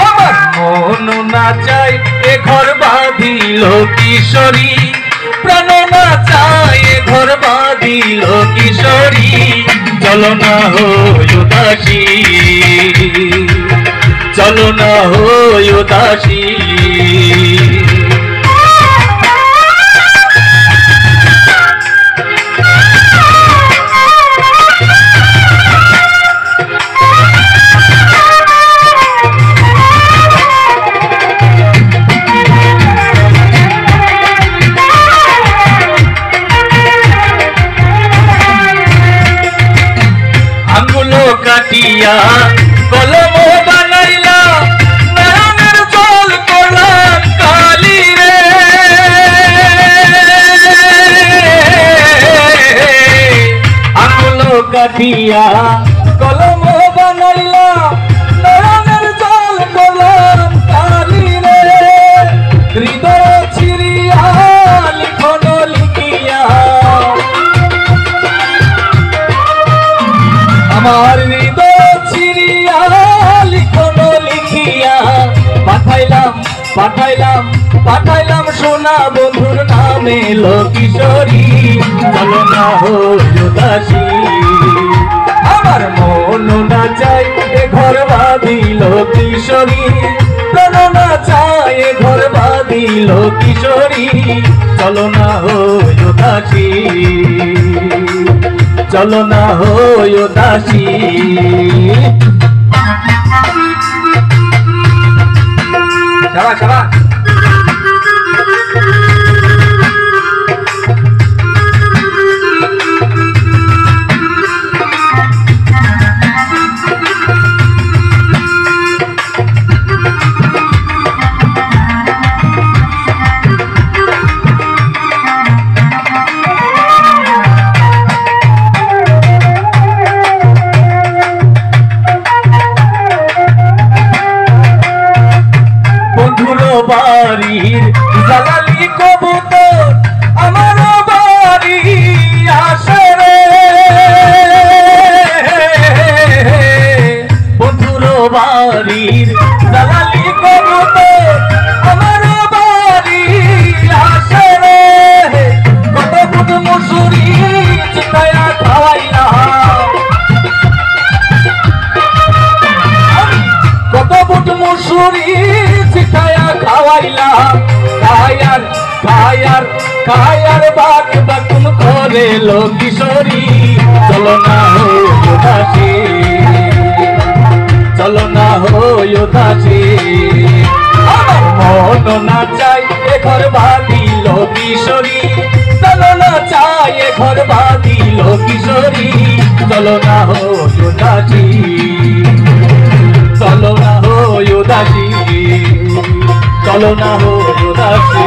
আমার মন না চায় এ ঘর বাঁধিল কিশোরী, প্রাণ না চায় এ ঘর বাঁধিল কিশোরী। চলো না হই উদাসী, চলো না হই উদাসী। আঙ্গুলো কাটিয়া কলম বানাইলা, নয়নের জল করলাম কালি রে। আঙ্গুলো কাটিয়া কলম বানাইলা, নয়নের জল করলাম কালি রে। হৃদয় ছিড়িয়া লিখন লিখিয়া, আমার হৃদয় ছিড়িয়া লিখন লিখিয়া পাঠাইলাম পাঠাইলাম পাঠাইলাম সোনা বন্ধুর নামে লো কিশোরী। চলো না হই উদাসী, আমার মন না চাই এ ঘর বাঁধিল কিশোরী, প্রাণ না চাই এ ঘর বাঁধিল কিশোরী। চলো না হই উদাসী, চলো না হই উদাসী। শাবাশ শাবাশ। বাড়ির জালালি কবুতর আমার বাড়ি আসে রে, বন্ধুর বাড়ির জালালি কবুতর আমার বাড়ি আসে রে। কত বুট মুসুরি চিতায়া খাওয়াইলাম, কত বুট মুসুরি চিতায়া খাওয়াইলাম। কায়ার কায়ার কায়ার বাক বাকুম করে লো কিশোরী। চলো না হই উদাসী, চলো না হই উদাসী। আমার মন না চাই এ ঘর বাঁধিল কিশোরী, চলো না চাই এ ঘর বাঁধিল কিশোরী। চলো না হই উদাসী, চলো না হই উদাসী, চলো না হই উদাসী।